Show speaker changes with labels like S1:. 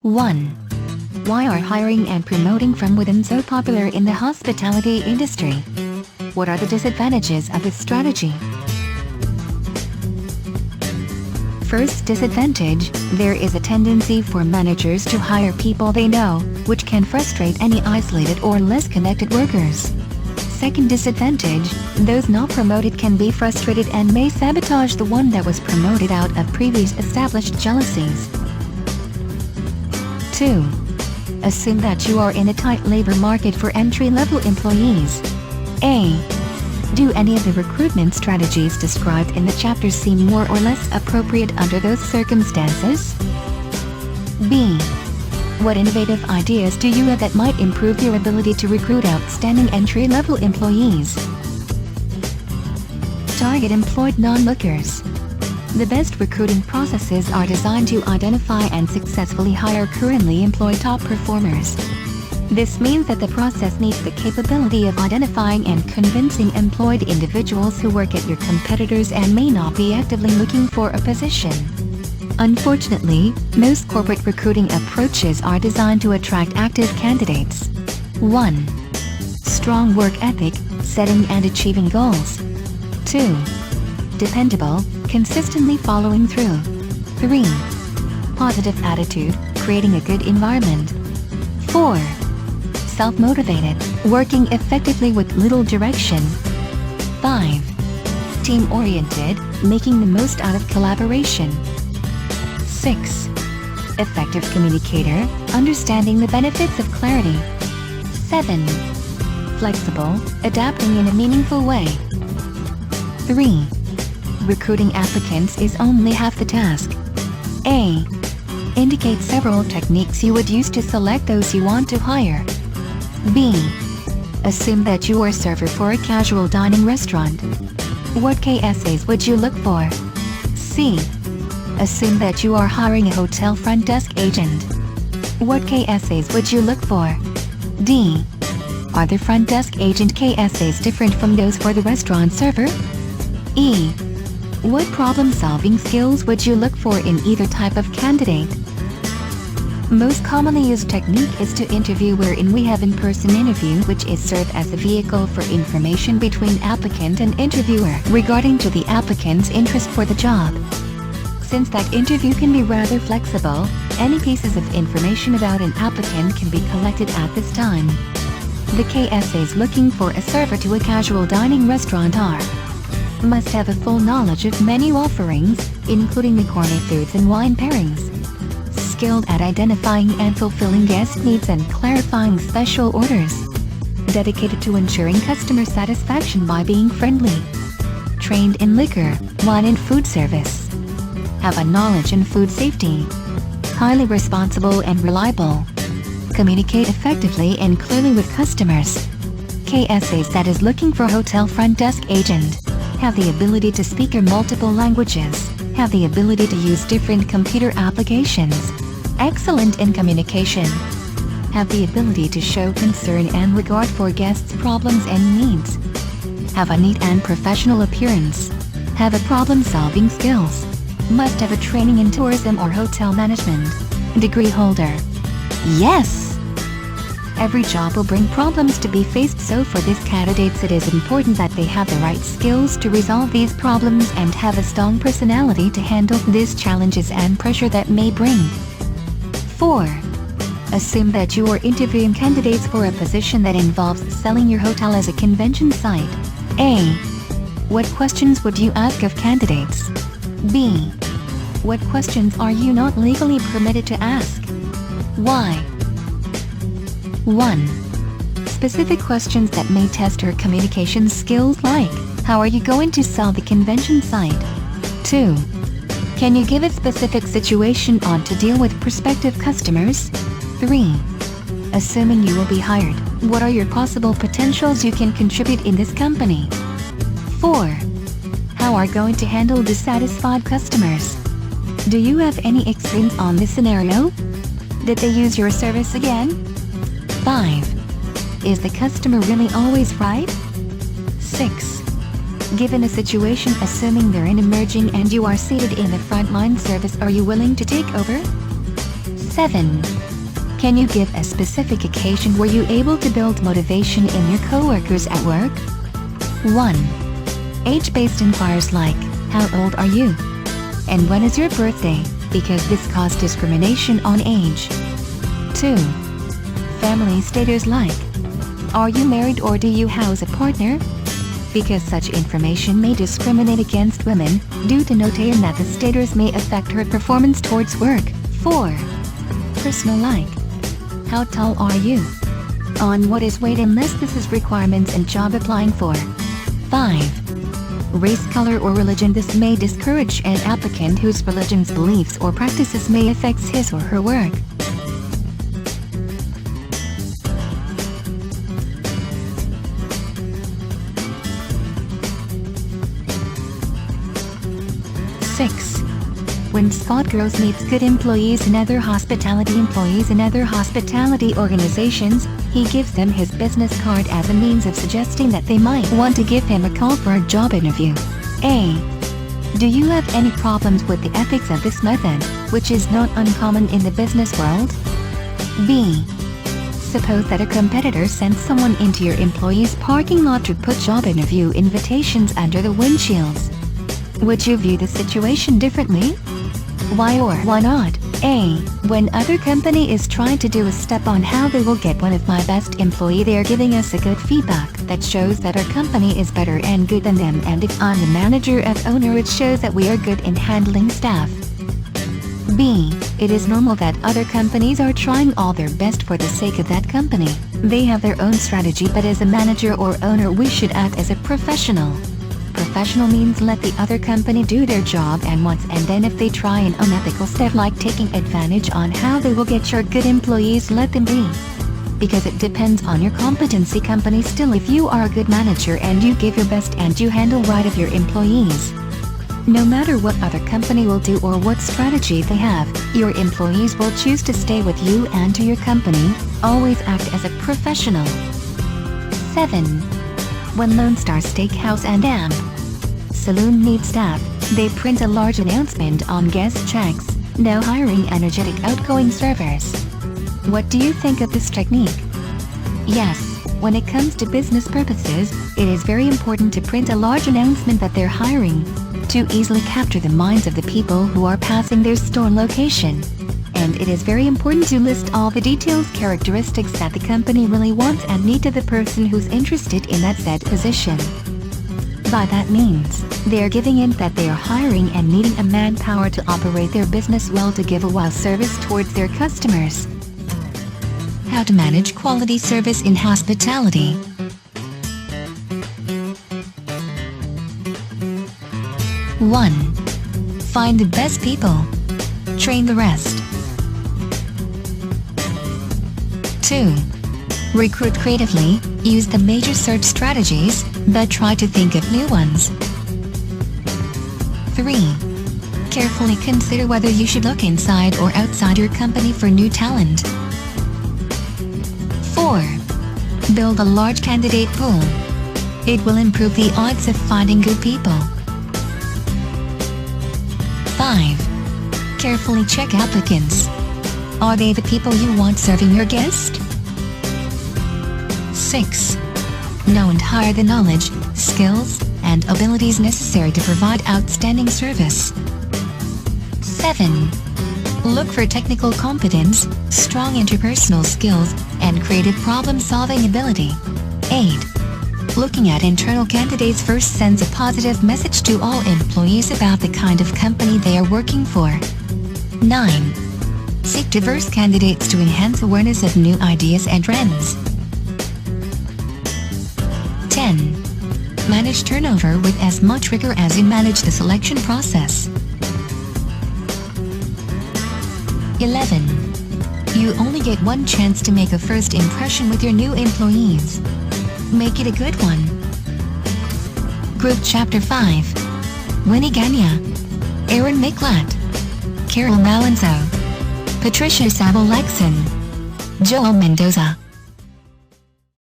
S1: 1. Why are hiring and promoting from within so popular in the hospitality industry? What are the disadvantages of this strategy? First disadvantage, there is a tendency for managers to hire people they know, which can frustrate any isolated or less connected workers. Second disadvantage, those not promoted can be frustrated and may sabotage the one that was promoted out of previous established jealousies. 2. Assume that you are in a tight labor market for entry-level employees. A. Do any of the recruitment strategies described in the chapter seem more or less appropriate under those circumstances? B. What innovative ideas do you have that might improve your ability to recruit outstanding entry-level employees? Target employed non-lookers. The best recruiting processes are designed to identify and successfully hire currently employed top performers. This means that the process needs the capability of identifying and convincing employed individuals who work at your competitors and may not be actively looking for a position. Unfortunately, most corporate recruiting approaches are designed to attract active candidates. 1. Strong work ethic, setting and achieving goals. 2. Dependable, consistently following through. 3. Positive attitude, creating a good environment. 4. Self-motivated, working effectively with little direction. 5. Team-oriented, making the most out of collaboration. 6. Effective communicator, understanding the benefits of clarity. 7. Flexible, adapting in a meaningful way. 3. Recruiting applicants is only half the task. A. Indicate several techniques you would use to select those you want to hire. B. Assume that you are a server for a casual dining restaurant. What KSAs would you look for? C. Assume that you are hiring a hotel front desk agent. What KSAs would you look for? D. Are the front desk agent KSAs different from those for the restaurant server? E. What problem-solving skills would you look for in either type of candidate? Most commonly used technique is to interview, wherein we have in-person interview, which is served as a vehicle for information between applicant and interviewer regarding to the applicant's interest for the job. Since that interview can be rather flexible, any pieces of information about an applicant can be collected at this time. The KSAs looking for a server to a casual dining restaurant are: must have a full knowledge of menu offerings, including the gourmet foods and wine pairings. Skilled at identifying and fulfilling guest needs and clarifying special orders. Dedicated to ensuring customer satisfaction by being friendly. Trained in liquor, wine and food service. Have a knowledge in food safety. Highly responsible and reliable. Communicate effectively and clearly with customers. KSAs that is looking for hotel front desk agent. Have the ability to speak multiple languages. Have the ability to use different computer applications. Excellent in communication. Have the ability to show concern and regard for guests' problems and needs. Have a neat and professional appearance. Have a problem-solving skills. Must have a training in tourism or hotel management. Degree holder. Yes! Every job will bring problems to be faced, so for these candidates it is important that they have the right skills to resolve these problems and have a strong personality to handle these challenges and pressure that may bring. 4. Assume that you are interviewing candidates for a position that involves selling your hotel as a convention site. A. What questions would you ask of candidates? B. What questions are you not legally permitted to ask? Why? 1. Specific questions that may test her communication skills, like, how are you going to sell the convention site? 2. Can you give a specific situation on to deal with prospective customers? 3. Assuming you will be hired, what are your possible potentials you can contribute in this company? 4. How are you going to handle dissatisfied customers? Do you have any experience on this scenario? Did they use your service again? 5. Is the customer really always right? 6. Given a situation, assuming they're in emerging and you are seated in the frontline service, are you willing to take over? 7. Can you give a specific occasion where you're able to build motivation in your coworkers at work? 1. Age-based inquiries like, how old are you? And when is your birthday? Because this causes discrimination on age. 2. Family status like, are you married or do you house a partner? Because such information may discriminate against women, due to noting that the status may affect her performance towards work. 4. Personal like, how tall are you? On what is weight unless this is requirements and job applying for. 5. Race, color or religion. This may discourage an applicant whose religion's beliefs or practices may affect his or her work. 6. When Scott Girls meets good employees and other hospitality employees in other hospitality organizations, he gives them his business card as a means of suggesting that they might want to give him a call for a job interview. A. Do you have any problems with the ethics of this method, which is not uncommon in the business world? B. Suppose that a competitor sends someone into your employee's parking lot to put job interview invitations under the windshields. Would you view the situation differently? Why or why not? A. When other company is trying to do a step on how they will get one of my best employee, they are giving us a good feedback that shows that our company is better and good than them, and if I'm the manager and owner, it shows that we are good in handling staff. B. It is normal that other companies are trying all their best for the sake of that company. They have their own strategy, but as a manager or owner we should act as a professional. Professional means let the other company do their job and then if they try an unethical step like taking advantage on how they will get your good employees, let them be. Because it depends on your competency. Company still, if you are a good manager and you give your best and you handle right of your employees, no matter what other company will do or what strategy they have, your employees will choose to stay with you and to your company. Always act as a professional. 7. When Lone Star Steakhouse and Amp Saloon needs staff, they print a large announcement on guest checks, now hiring energetic outgoing servers. What do you think of this technique? Yes, when it comes to business purposes, it is very important to print a large announcement that they're hiring, to easily capture the minds of the people who are passing their store location. And it is very important to list all the details, characteristics that the company really wants and need to the person who's interested in that said position. By that means, they are giving in that they are hiring and needing a manpower to operate their business well, to give a wow service towards their customers. How to manage quality service in hospitality. 1. Find the best people. Train the rest. 2. Recruit creatively, use the major search strategies, but try to think of new ones. 3. Carefully consider whether you should look inside or outside your company for new talent. 4. Build a large candidate pool. It will improve the odds of finding good people. 5. Carefully check applicants. Are they the people you want serving your guest? 6. Know and hire the knowledge, skills, and abilities necessary to provide outstanding service. 7. Look for technical competence, strong interpersonal skills, and creative problem-solving ability. 8. Looking at internal candidates first sends a positive message to all employees about the kind of company they are working for. 9. Seek diverse candidates to enhance awareness of new ideas and trends. 10. Manage turnover with as much rigor as you manage the selection process. 11. You only get one chance to make a first impression with your new employees. Make it a good one. Group Chapter 5. Winnie Ganya, Aaron Miklat, Carol Malenzo, Patricia Sabo-Lexon, Joel Mendoza.